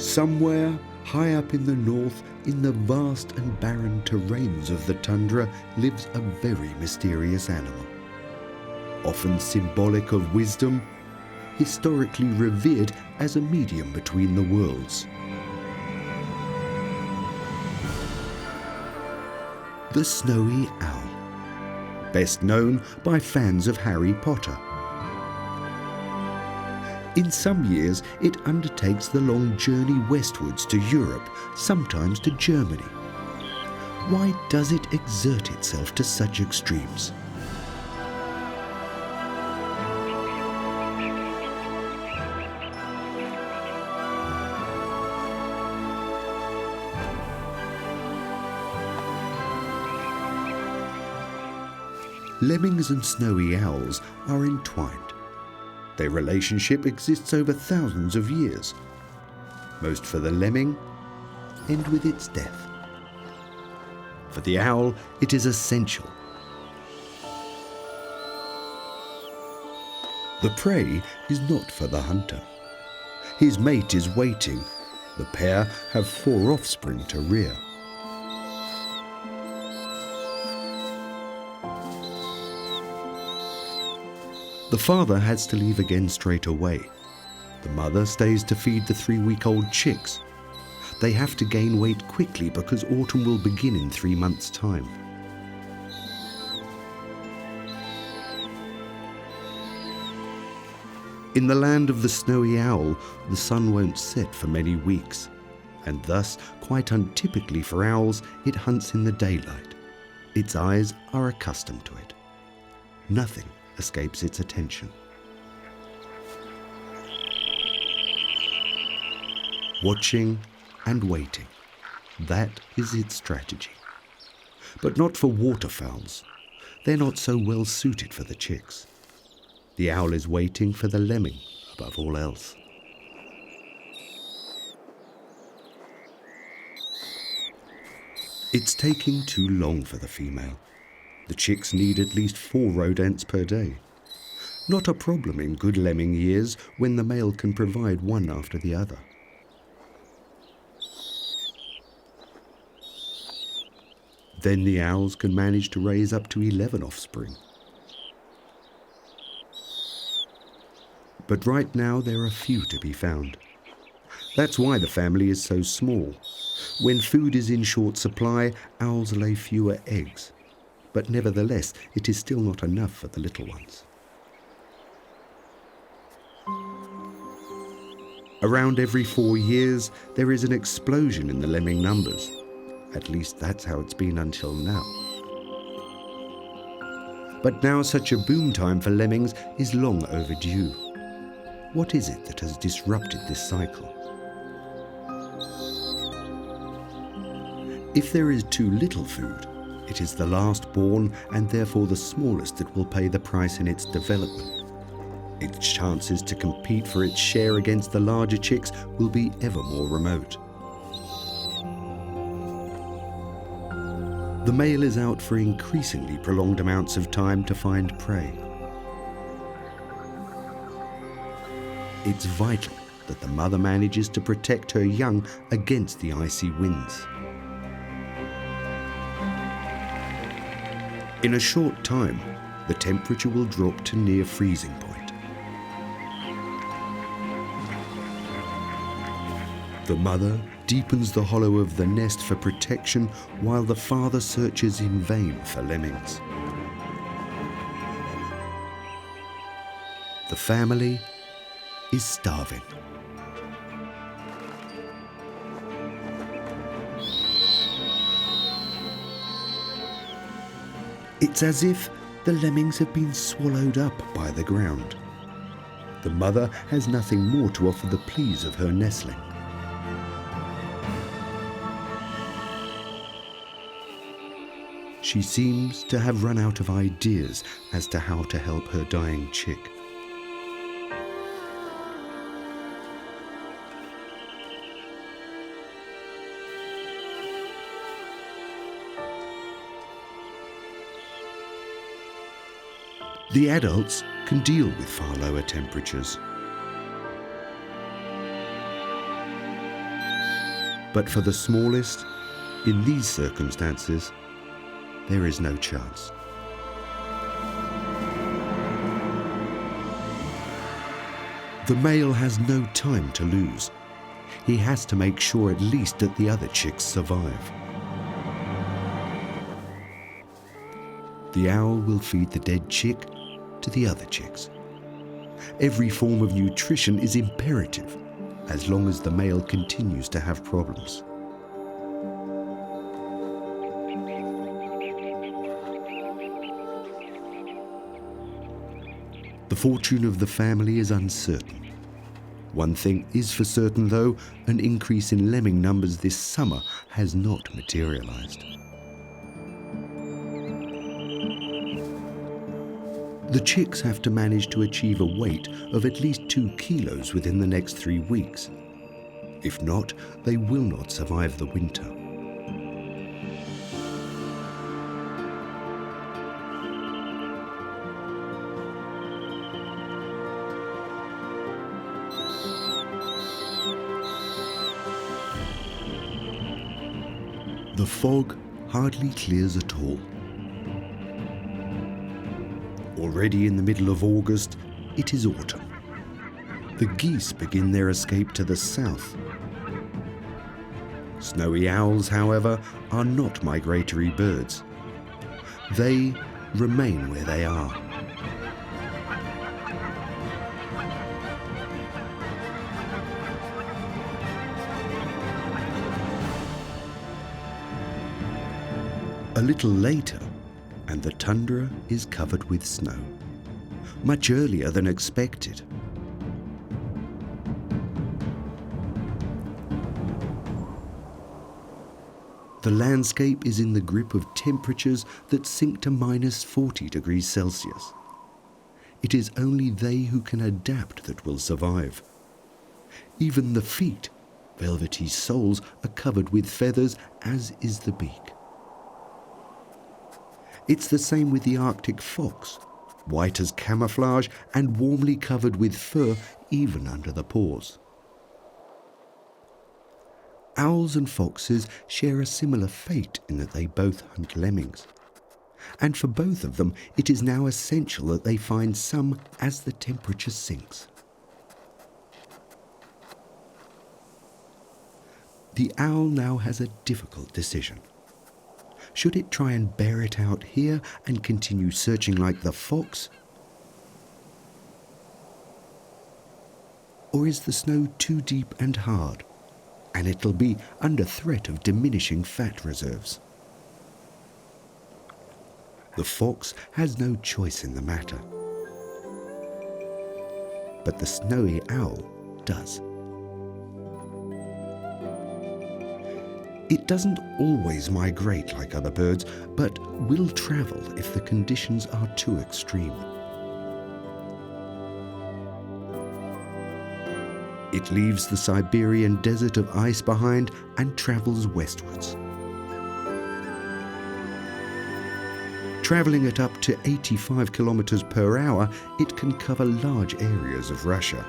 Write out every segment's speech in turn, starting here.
Somewhere high up in the north, in the vast and barren terrains of the tundra, lives a very mysterious animal. Often symbolic of wisdom, historically revered as a medium between the worlds. The snowy owl, best known by fans of Harry Potter. In some years, it undertakes the long journey westwards to Europe, sometimes to Germany. Why does it exert itself to such extremes? Lemmings and snowy owls are entwined. Their relationship exists over thousands of years. Most for the lemming end with its death. For the owl, it is essential. The prey is not for the hunter. His mate is waiting. The pair have 4 offspring to rear. The father has to leave again straight away. The mother stays to feed the 3-week-old chicks. They have to gain weight quickly because autumn will begin in 3 months' time. In the land of the snowy owl, the sun won't set for many weeks, and thus, quite untypically for owls, it hunts in the daylight. Its eyes are accustomed to it. Nothing escapes its attention. Watching and waiting, that is its strategy. But not for waterfowls. They're not so well suited for the chicks. The owl is waiting for the lemming above all else. It's taking too long for the female. The chicks need at least 4 rodents per day. Not a problem in good lemming years when the male can provide one after the other. Then the owls can manage to raise up to 11 offspring. But right now there are few to be found. That's why the family is so small. When food is in short supply, owls lay fewer eggs. But nevertheless, it is still not enough for the little ones. Around every 4 years, there is an explosion in the lemming numbers. At least that's how it's been until now. But now such a boom time for lemmings is long overdue. What is it that has disrupted this cycle? If there is too little food, it is the last born and therefore the smallest that will pay the price in its development. Its chances to compete for its share against the larger chicks will be ever more remote. The male is out for increasingly prolonged amounts of time to find prey. It's vital that the mother manages to protect her young against the icy winds. In a short time, the temperature will drop to near freezing point. The mother deepens the hollow of the nest for protection while the father searches in vain for lemmings. The family is starving. It's as if the lemmings have been swallowed up by the ground. The mother has nothing more to offer the pleas of her nestling. She seems to have run out of ideas as to how to help her dying chick. The adults can deal with far lower temperatures. But for the smallest, in these circumstances, there is no chance. The male has no time to lose. He has to make sure at least that the other chicks survive. The owl will feed the dead chick to the other chicks. Every form of nutrition is imperative as long as the male continues to have problems. The fortune of the family is uncertain. One thing is for certain, though, an increase in lemming numbers this summer has not materialized. The chicks have to manage to achieve a weight of at least 2 kilos within the next 3 weeks. If not, they will not survive the winter. The fog hardly clears at all. Already in the middle of August, it is autumn. The geese begin their escape to the south. Snowy owls, however, are not migratory birds. They remain where they are. A little later, and the tundra is covered with snow, much earlier than expected. The landscape is in the grip of temperatures that sink to -40 degrees Celsius. It is only they who can adapt that will survive. Even the feet, velvety soles, are covered with feathers, as is the beak. It's the same with the Arctic fox, white as camouflage and warmly covered with fur even under the paws. Owls and foxes share a similar fate in that they both hunt lemmings. And for both of them, it is now essential that they find some as the temperature sinks. The owl now has a difficult decision. Should it try and bear it out here and continue searching like the fox? Or is the snow too deep and hard, and it'll be under threat of diminishing fat reserves? The fox has no choice in the matter, but the snowy owl does. It doesn't always migrate like other birds, but will travel if the conditions are too extreme. It leaves the Siberian desert of ice behind and travels westwards. Traveling at up to 85 kilometers per hour, it can cover large areas of Russia.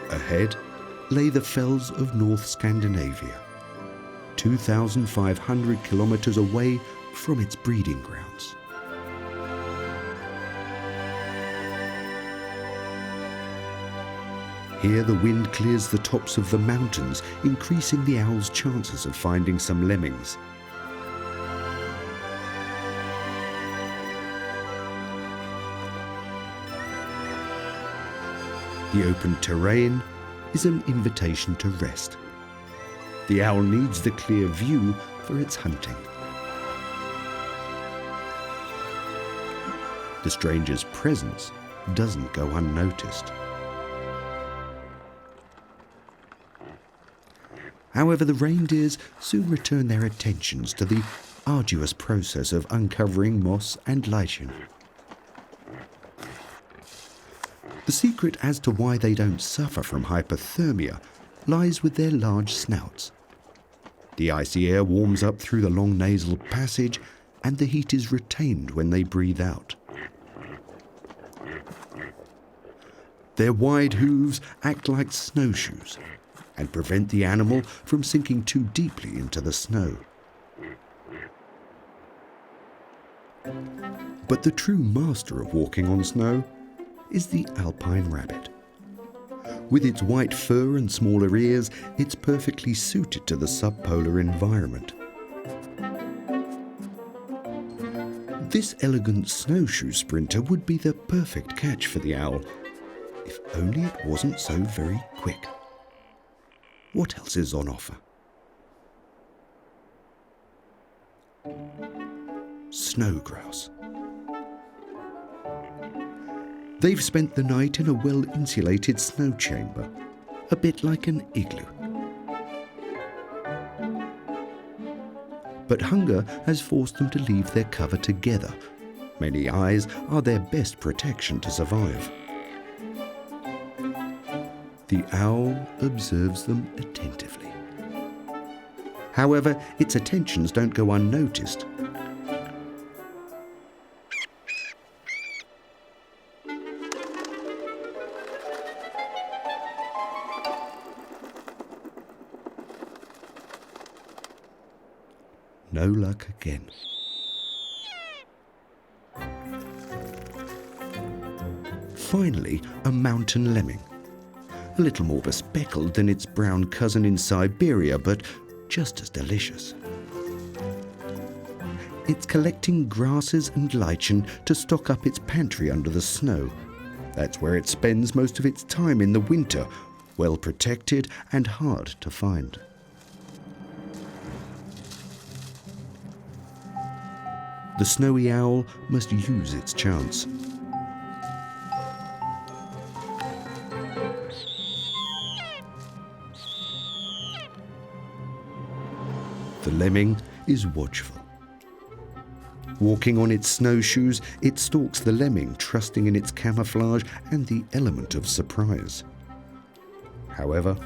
Ahead lay the fells of North Scandinavia, 2,500 kilometers away from its breeding grounds. Here the wind clears the tops of the mountains, increasing the owl's chances of finding some lemmings. The open terrain is an invitation to rest. The owl needs the clear view for its hunting. The stranger's presence doesn't go unnoticed. However, the reindeers soon return their attentions to the arduous process of uncovering moss and lichen. The secret as to why they don't suffer from hypothermia lies with their large snouts. The icy air warms up through the long nasal passage, and the heat is retained when they breathe out. Their wide hooves act like snowshoes and prevent the animal from sinking too deeply into the snow. But the true master of walking on snow is the alpine rabbit. With its white fur and smaller ears, it's perfectly suited to the subpolar environment. This elegant snowshoe sprinter would be the perfect catch for the owl, if only it wasn't so very quick. What else is on offer? Snow grouse. They've spent the night in a well-insulated snow chamber, a bit like an igloo. But hunger has forced them to leave their cover together. Many eyes are their best protection to survive. The owl observes them attentively. However, its attentions don't go unnoticed. No luck again. Finally, a mountain lemming. A little more bespectacled than its brown cousin in Siberia, but just as delicious. It's collecting grasses and lichen to stock up its pantry under the snow. That's where it spends most of its time in the winter, well protected and hard to find. The snowy owl must use its chance. The lemming is watchful. Walking on its snowshoes, it stalks the lemming, trusting in its camouflage and the element of surprise. However,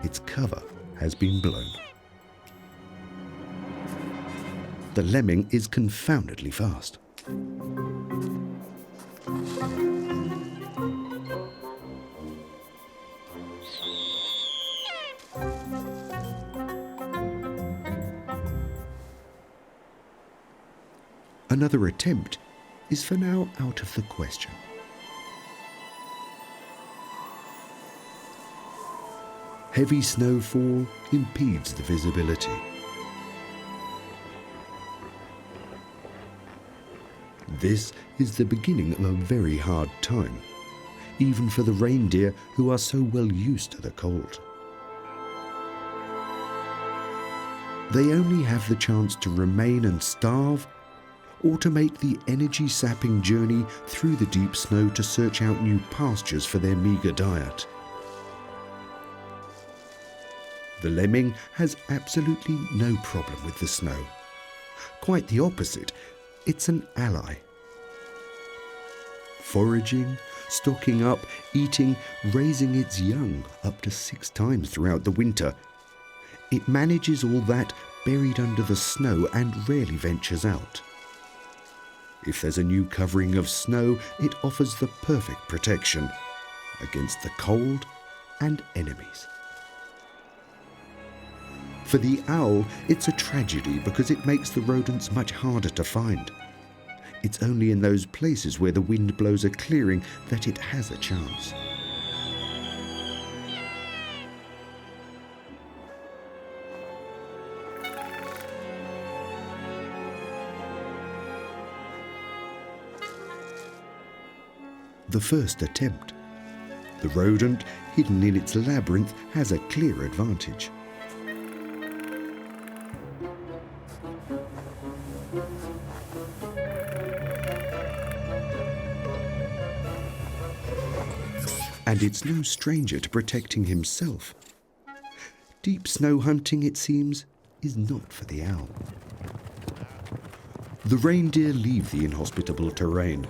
its cover has been blown. The lemming is confoundedly fast. Another attempt is for now out of the question. Heavy snowfall impedes the visibility. This is the beginning of a very hard time, even for the reindeer who are so well used to the cold. They only have the chance to remain and starve, or to make the energy-sapping journey through the deep snow to search out new pastures for their meager diet. The lemming has absolutely no problem with the snow. Quite the opposite, it's an ally. Foraging, stocking up, eating, raising its young up to 6 times throughout the winter. It manages all that buried under the snow and rarely ventures out. If there's a new covering of snow, it offers the perfect protection against the cold and enemies. For the owl, it's a tragedy because it makes the rodents much harder to find. It's only in those places where the wind blows a clearing that it has a chance. The first attempt. The rodent, hidden in its labyrinth, has a clear advantage. And it's no stranger to protecting himself. Deep snow hunting, it seems, is not for the owl. The reindeer leave the inhospitable terrain.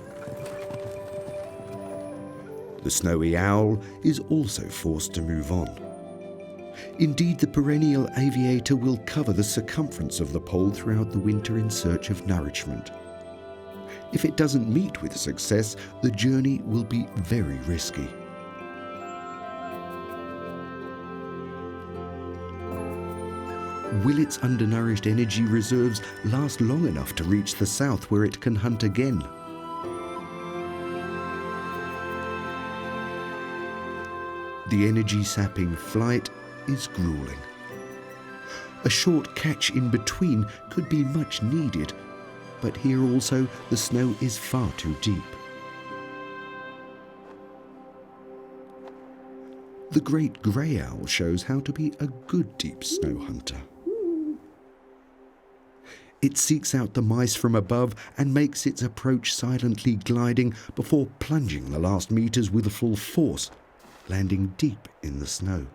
The snowy owl is also forced to move on. Indeed, the perennial aviator will cover the circumference of the pole throughout the winter in search of nourishment. If it doesn't meet with success, the journey will be very risky. Will its undernourished energy reserves last long enough to reach the south where it can hunt again? The energy-sapping flight is grueling. A short catch in between could be much needed, but here also the snow is far too deep. The great grey owl shows how to be a good deep snow hunter. It seeks out the mice from above and makes its approach silently gliding before plunging the last meters with full force, landing deep in the snow.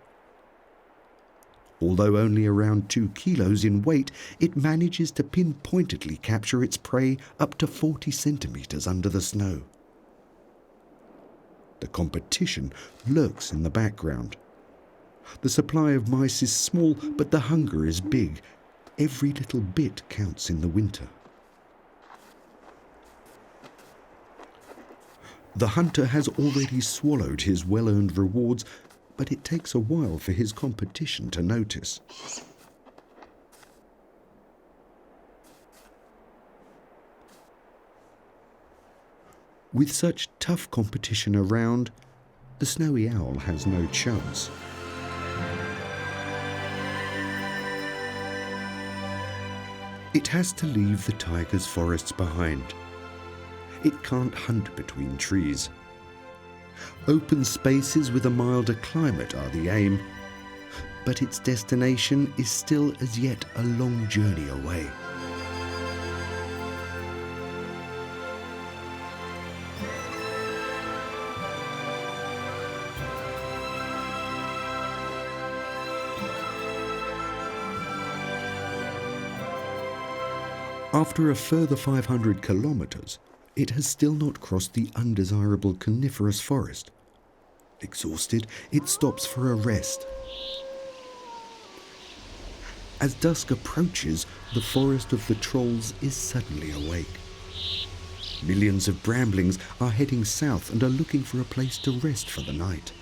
Although only around 2 kilos in weight, it manages to pinpointedly capture its prey up to 40 centimeters under the snow. The competition lurks in the background. The supply of mice is small, but the hunger is big. Every little bit counts in the winter. The hunter has already swallowed his well-earned rewards, but it takes a while for his competition to notice. With such tough competition around, the snowy owl has no chance. It has to leave the tiger's forests behind. It can't hunt between trees. Open spaces with a milder climate are the aim, but its destination is still as yet a long journey away. After a further 500 kilometers, it has still not crossed the undesirable coniferous forest. Exhausted, it stops for a rest. As dusk approaches, the forest of the trolls is suddenly awake. Millions of bramblings are heading south and are looking for a place to rest for the night.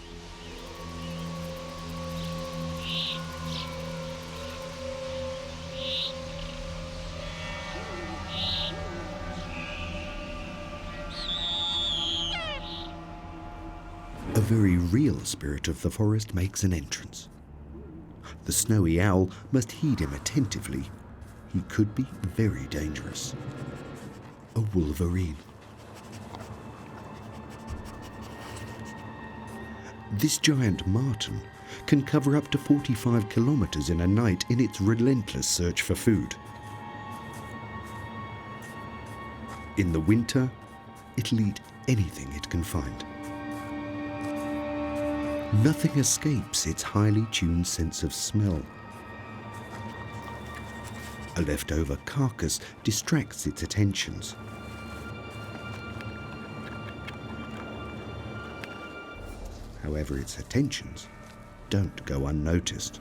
A very real spirit of the forest makes an entrance. The snowy owl must heed him attentively. He could be very dangerous. A wolverine. This giant marten can cover up to 45 kilometers in a night in its relentless search for food. In the winter, it'll eat anything it can find. Nothing escapes its highly tuned sense of smell. A leftover carcass distracts its attentions. However, its attentions don't go unnoticed.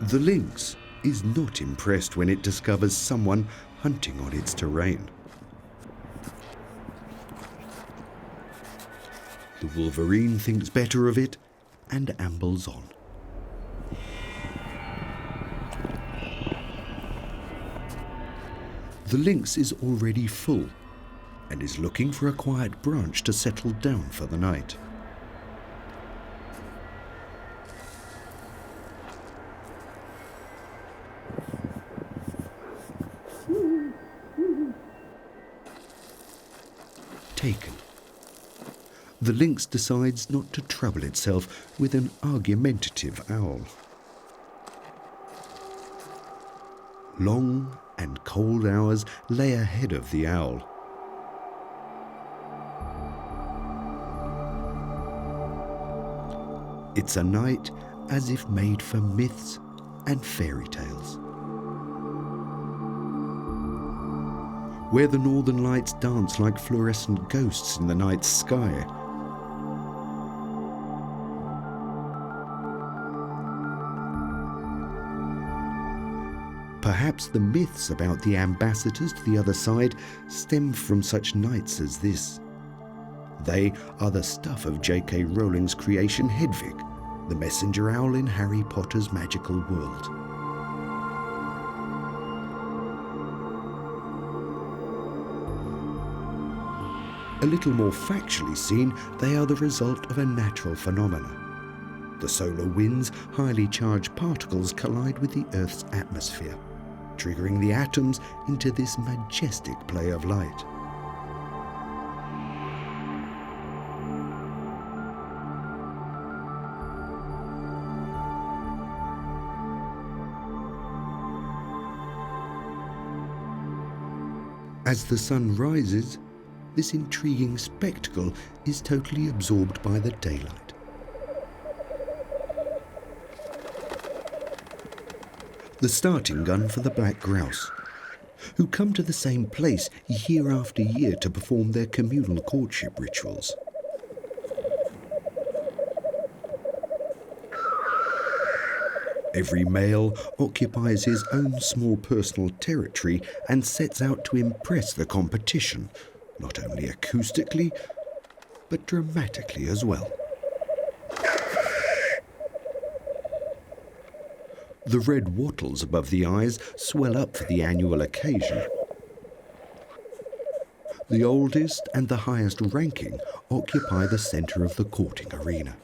The lynx is not impressed when it discovers someone hunting on its terrain. The wolverine thinks better of it and ambles on. The lynx is already full and is looking for a quiet branch to settle down for the night. Taken. The lynx decides not to trouble itself with an argumentative owl. Long and cold hours lay ahead of the owl. It's a night as if made for myths and fairy tales, where the northern lights dance like fluorescent ghosts in the night sky. Perhaps the myths about the ambassadors to the other side stem from such nights as this. They are the stuff of J.K. Rowling's creation Hedwig, the messenger owl in Harry Potter's magical world. A little more factually seen, they are the result of a natural phenomenon. The solar wind's highly charged particles collide with the Earth's atmosphere, triggering the atoms into this majestic play of light. As the sun rises, this intriguing spectacle is totally absorbed by the daylight. The starting gun for the black grouse, who come to the same place year after year to perform their communal courtship rituals. Every male occupies his own small personal territory and sets out to impress the competition, not only acoustically, but dramatically as well. The red wattles above the eyes swell up for the annual occasion. The oldest and the highest ranking occupy the centre of the courting arena.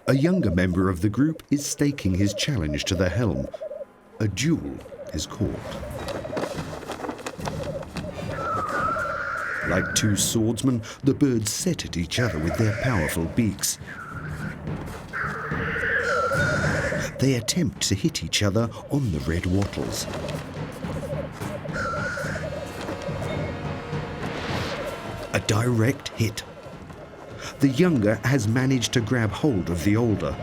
A younger member of the group is staking his challenge to the helm. A duel is called. Like two swordsmen, the birds set at each other with their powerful beaks. They attempt to hit each other on the red wattles. A direct hit. The younger has managed to grab hold of the older.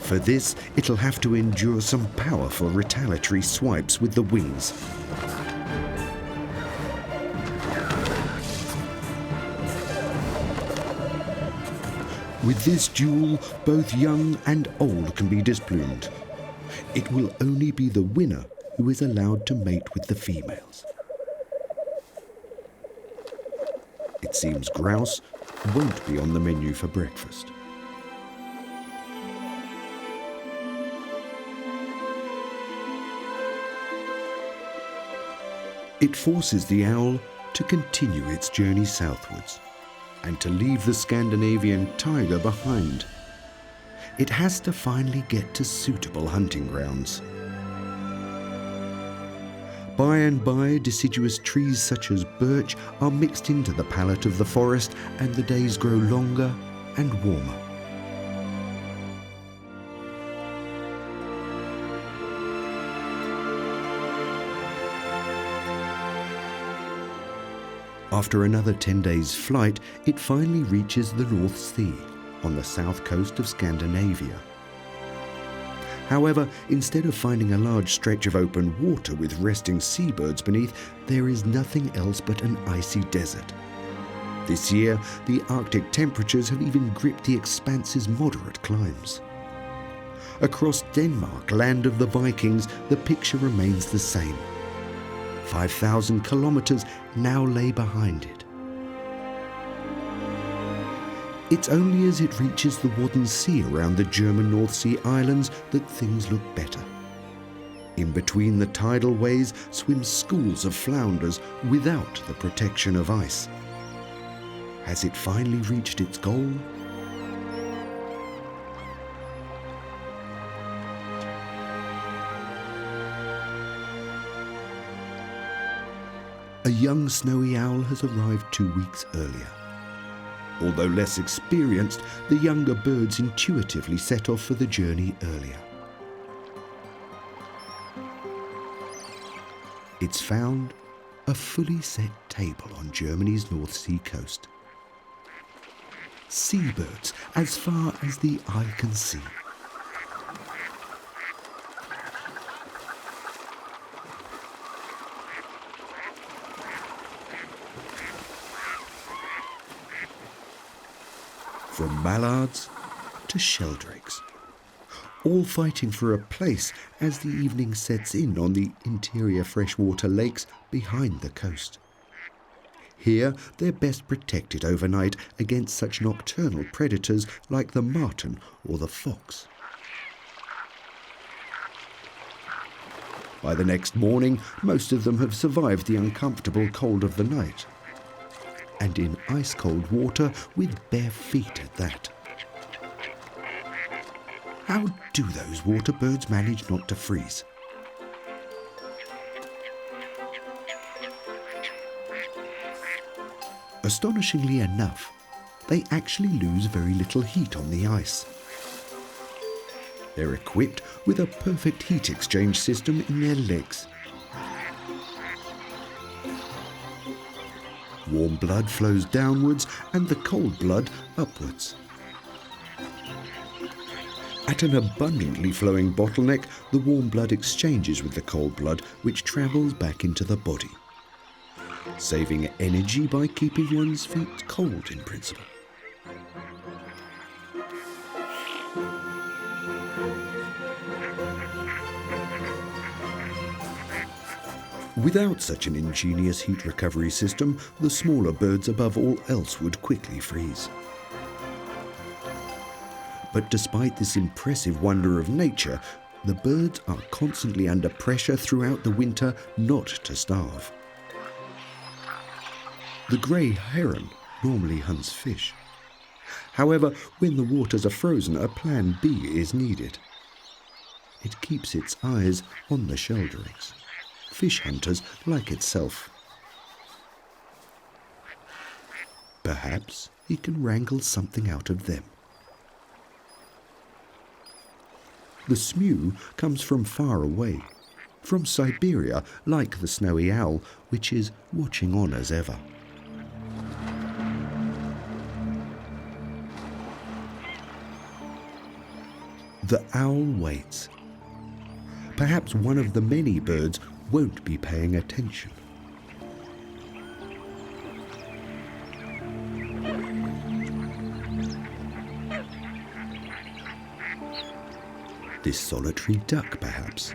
For this, it'll have to endure some powerful retaliatory swipes with the wings. With this duel, both young and old can be displumed. It will only be the winner who is allowed to mate with the females. It seems grouse won't be on the menu for breakfast. It forces the owl to continue its journey southwards and to leave the Scandinavian tiger behind. It has to finally get to suitable hunting grounds. By and by, deciduous trees such as birch are mixed into the palette of the forest, and the days grow longer and warmer. After another 10 days' flight, it finally reaches the North Sea on the south coast of Scandinavia. However, instead of finding a large stretch of open water with resting seabirds beneath, there is nothing else but an icy desert. This year, the Arctic temperatures have even gripped the expanse's moderate climbs. Across Denmark, land of the Vikings, the picture remains the same. 5,000 kilometers now lay behind it. It's only as it reaches the Wadden Sea around the German North Sea islands that things look better. In between the tidal ways swim schools of flounders without the protection of ice. Has it finally reached its goal? A young snowy owl has arrived 2 weeks earlier. Although less experienced, the younger birds intuitively set off for the journey earlier. It's found a fully set table on Germany's North Sea coast. Seabirds as far as the eye can see. from mallards to sheldrakes, all fighting for a place as the evening sets in on the interior freshwater lakes behind the coast. Here they're best protected overnight against such nocturnal predators like the marten or the fox. By the next morning, most of them have survived the uncomfortable cold of the night, and in ice-cold water with bare feet at that. How do those water birds manage not to freeze? Astonishingly enough, they actually lose very little heat on the ice. They're equipped with a perfect heat exchange system in their legs. Warm blood flows downwards and the cold blood upwards. At an abundantly flowing bottleneck, the warm blood exchanges with the cold blood, which travels back into the body, saving energy by keeping one's feet cold in principle. Without such an ingenious heat recovery system, the smaller birds above all else would quickly freeze. But despite this impressive wonder of nature, the birds are constantly under pressure throughout the winter not to starve. The grey heron normally hunts fish. However, when the waters are frozen, a plan B is needed. It keeps its eyes on the sheldrakes, fish hunters like itself. Perhaps he can wrangle something out of them. The smew comes from far away, from Siberia, like the snowy owl, which is watching on as ever. The owl waits. Perhaps one of the many birds won't be paying attention. This solitary duck, perhaps.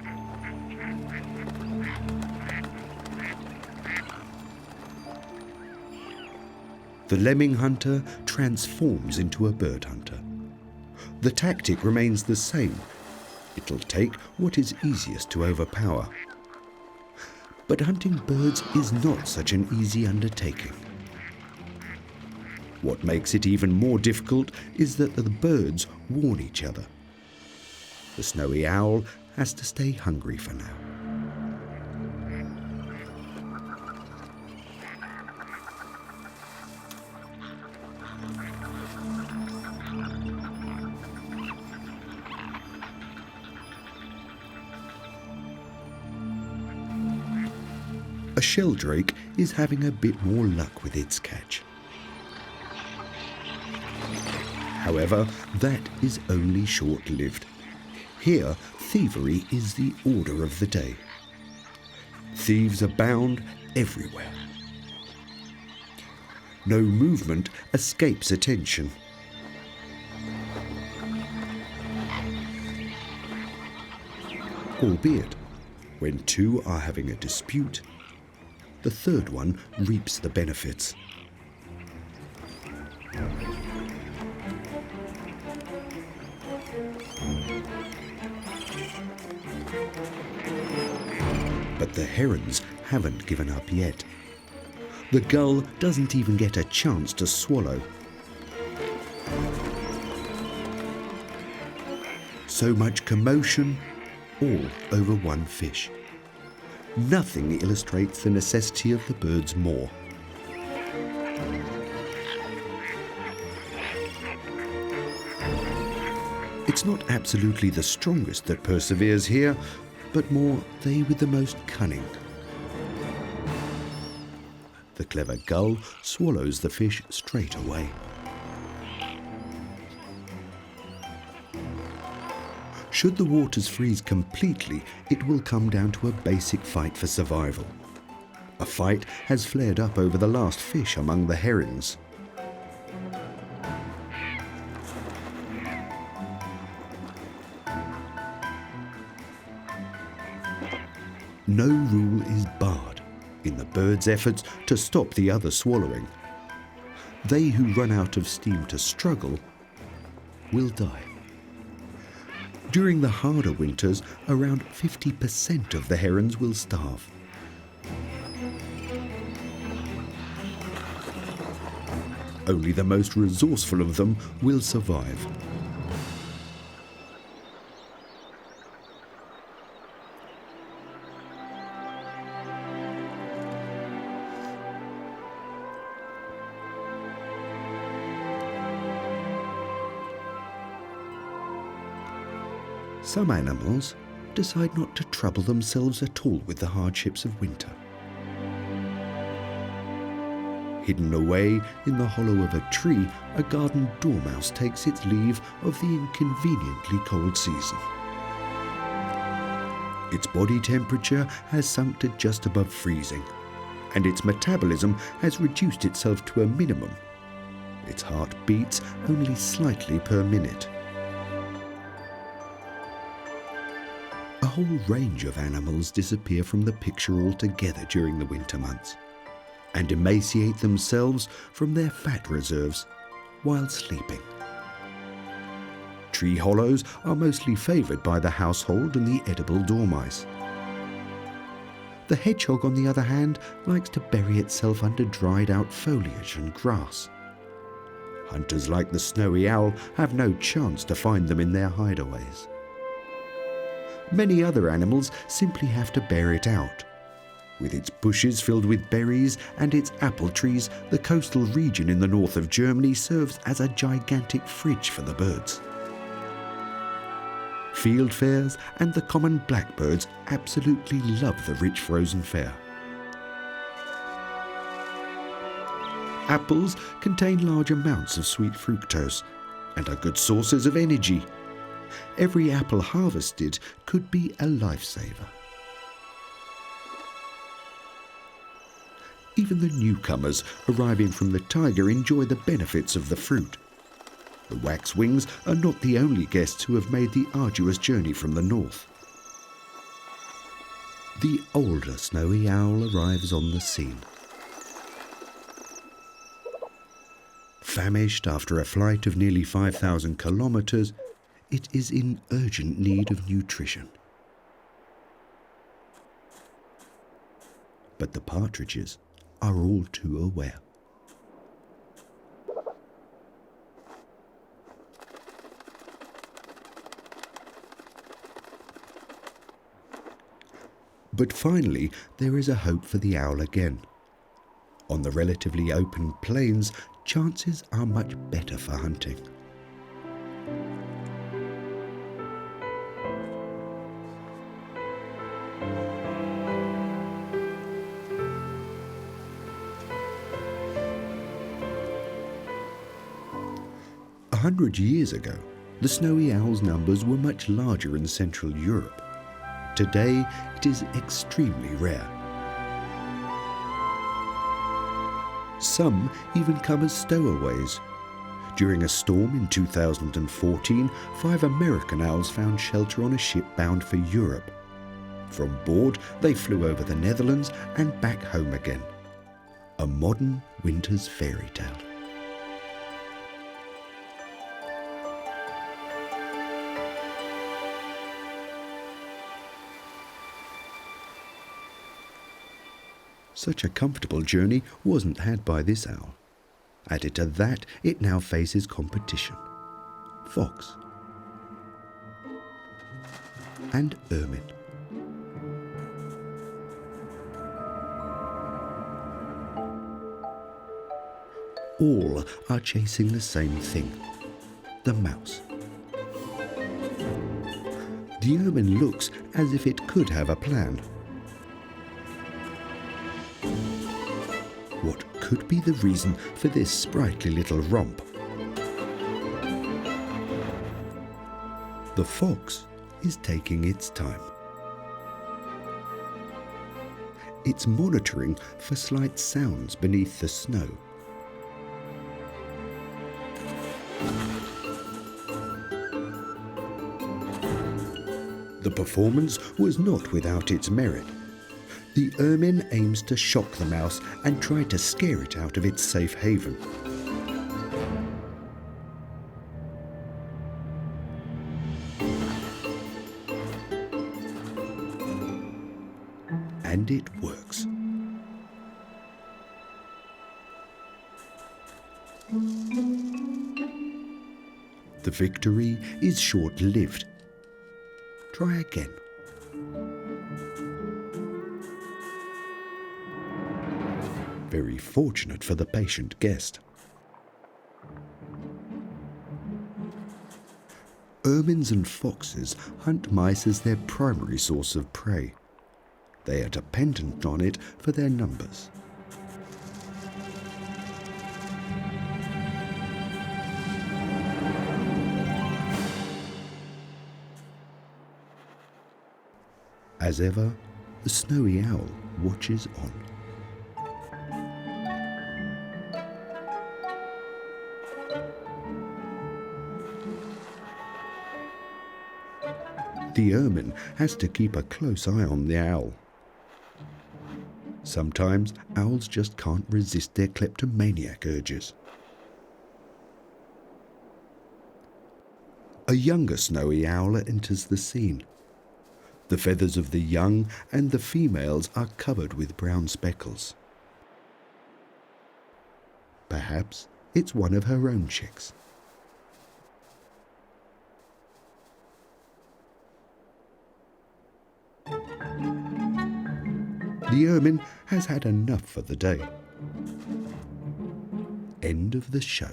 The lemming hunter transforms into a bird hunter. The tactic remains the same. It'll take what is easiest to overpower. But hunting birds is not such an easy undertaking. What makes it even more difficult is that the birds warn each other. The snowy owl has to stay hungry for now. A sheldrake is having a bit more luck with its catch. However, that is only short-lived. Here, thievery is the order of the day. Thieves abound everywhere. No movement escapes attention. Albeit, when two are having a dispute, the third one reaps the benefits. But the herons haven't given up yet. The gull doesn't even get a chance to swallow. So much commotion, all over one fish. Nothing illustrates the necessity of the birds more. It's not absolutely the strongest that perseveres here, but more they with the most cunning. The clever gull swallows the fish straight away. Should the waters freeze completely, it will come down to a basic fight for survival. A fight has flared up over the last fish among the herons. No rule is barred in the bird's efforts to stop the other swallowing. They who run out of steam to struggle will die. During the harder winters, around 50% of the herons will starve. Only the most resourceful of them will survive. Some animals decide not to trouble themselves at all with the hardships of winter. Hidden away in the hollow of a tree, a garden dormouse takes its leave of the inconveniently cold season. Its body temperature has sunk to just above freezing, and its metabolism has reduced itself to a minimum. Its heart beats only slightly per minute. A whole range of animals disappear from the picture altogether during the winter months and emaciate themselves from their fat reserves while sleeping. Tree hollows are mostly favoured by the household and the edible dormice. The hedgehog, on the other hand, likes to bury itself under dried out foliage and grass. Hunters like the snowy owl have no chance to find them in their hideaways. Many other animals simply have to bear it out. With its bushes filled with berries and its apple trees, the coastal region in the north of Germany serves as a gigantic fridge for the birds. Fieldfares and the common blackbirds absolutely love the rich frozen fare. Apples contain large amounts of sweet fructose and are good sources of energy. Every apple harvested could be a lifesaver. Even the newcomers arriving from the taiga enjoy the benefits of the fruit. The waxwings are not the only guests who have made the arduous journey from the north. The older snowy owl arrives on the scene. Famished after a flight of nearly 5,000 kilometers, it is in urgent need of nutrition. But the partridges are all too aware. But finally, there is a hope for the owl again. On the relatively open plains, chances are much better for hunting. A 100 years ago, the snowy owl's numbers were much larger in Central Europe. Today, it is extremely rare. Some even come as stowaways. During a storm in 2014, 5 American owls found shelter on a ship bound for Europe. From board, they flew over the Netherlands and back home again. A modern winter's fairy tale. Such a comfortable journey wasn't had by this owl. Added to that, it now faces competition. Fox and ermine. All are chasing the same thing, the mouse. The ermine looks as if it could have a plan. What could be the reason for this sprightly little romp? The fox is taking its time. It's monitoring for slight sounds beneath the snow. The performance was not without its merit. The ermine aims to shock the mouse and try to scare it out of its safe haven. And it works. The victory is short-lived. Try again. Very fortunate for the patient guest. Ermines and foxes hunt mice as their primary source of prey. They are dependent on it for their numbers. As ever, the snowy owl watches on. The ermine has to keep a close eye on the owl. Sometimes owls just can't resist their kleptomaniac urges. A younger snowy owl enters the scene. The feathers of the young and the females are covered with brown speckles. Perhaps it's one of her own chicks. The ermine has had enough for the day. End of the show.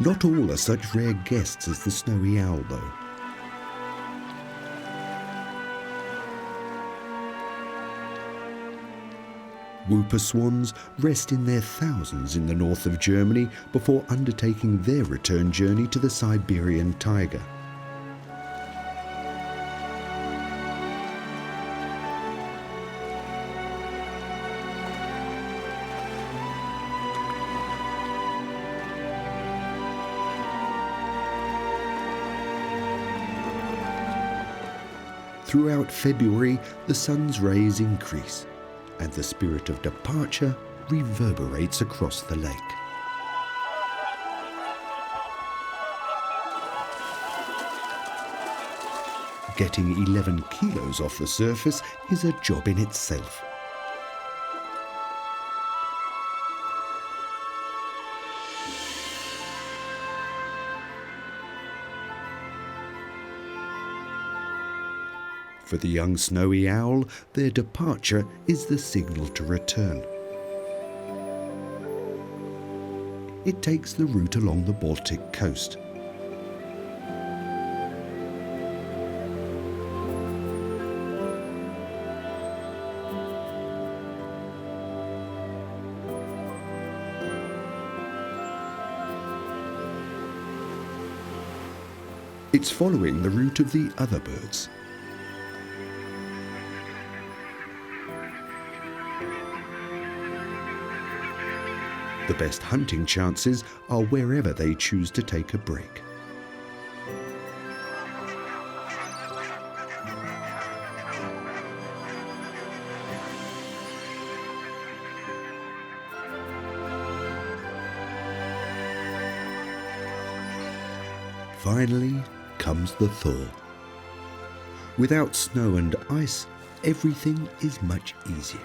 Not all are such rare guests as the snowy owl, though. Whooper swans rest in their thousands in the north of Germany before undertaking their return journey to the Siberian taiga. Throughout February, the sun's rays increase, and the spirit of departure reverberates across the lake. Getting 11 kilos off the surface is a job in itself. For the young snowy owl, their departure is the signal to return. It takes the route along the Baltic coast. It's following the route of the other birds. The best hunting chances are wherever they choose to take a break. Finally comes the thaw. Without snow and ice, everything is much easier.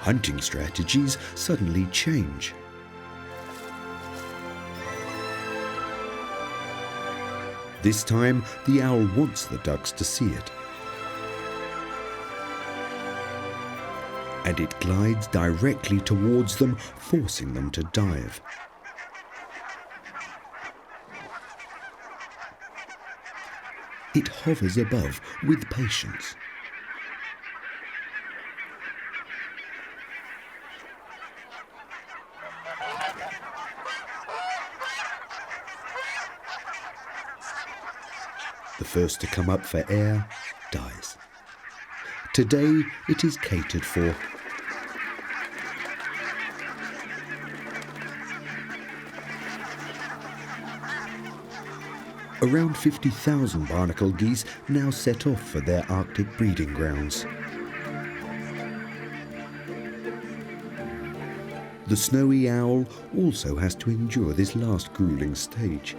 Hunting strategies suddenly change. This time, the owl wants the ducks to see it. And it glides directly towards them, forcing them to dive. It hovers above with patience. The first to come up for air dies. Today it is catered for. Around 50,000 barnacle geese now set off for their Arctic breeding grounds. The snowy owl also has to endure this last grueling stage.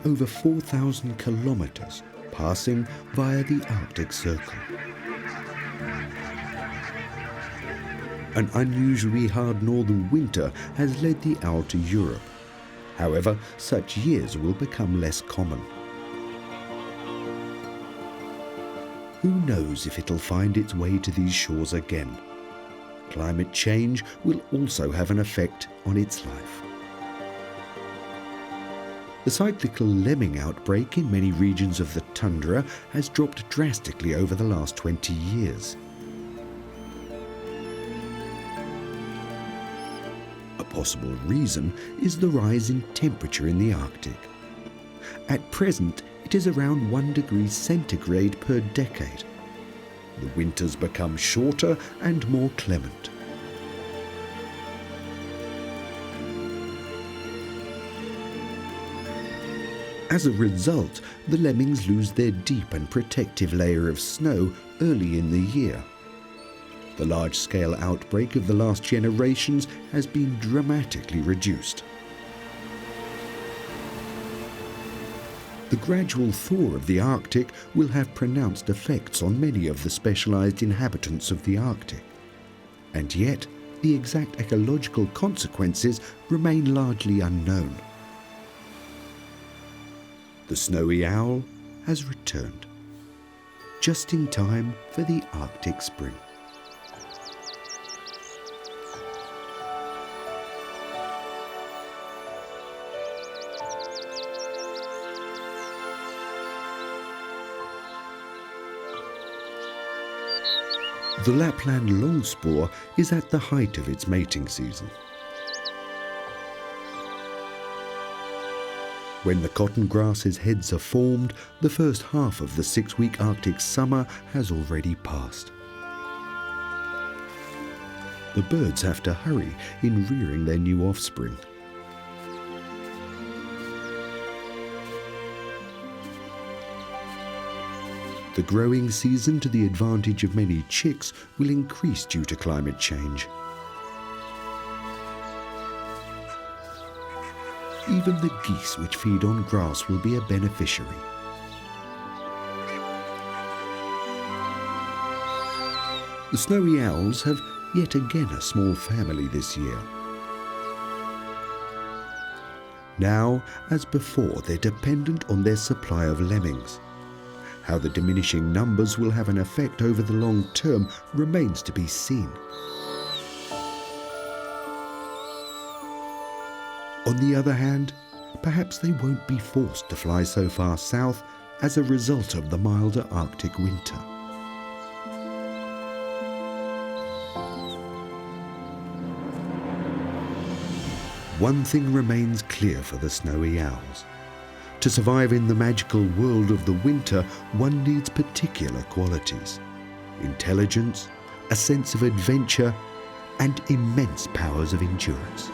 Over 4,000 kilometers passing via the Arctic Circle. An unusually hard northern winter has led the owl to Europe. However, such years will become less common. Who knows if it'll find its way to these shores again? Climate change will also have an effect on its life. The cyclical lemming outbreak in many regions of the tundra has dropped drastically over the last 20 years. A possible reason is the rise in temperature in the Arctic. At present, it is around 1 degree centigrade per decade. The winters become shorter and more clement. As a result, the lemmings lose their deep and protective layer of snow early in the year. The large-scale outbreak of the last generations has been dramatically reduced. The gradual thaw of the Arctic will have pronounced effects on many of the specialized inhabitants of the Arctic. And yet, the exact ecological consequences remain largely unknown. The snowy owl has returned, just in time for the Arctic spring. The Lapland longspur is at the height of its mating season. When the cotton grass's heads are formed, the first half of the 6-week Arctic summer has already passed. The birds have to hurry in rearing their new offspring. The growing season, to the advantage of many chicks, will increase due to climate change. Even the geese which feed on grass will be a beneficiary. The snowy owls have yet again a small family this year. Now, as before, they're dependent on their supply of lemmings. How the diminishing numbers will have an effect over the long term remains to be seen. On the other hand, perhaps they won't be forced to fly so far south as a result of the milder Arctic winter. One thing remains clear for the snowy owls. To survive in the magical world of the winter, one needs particular qualities: intelligence, a sense of adventure, and immense powers of endurance.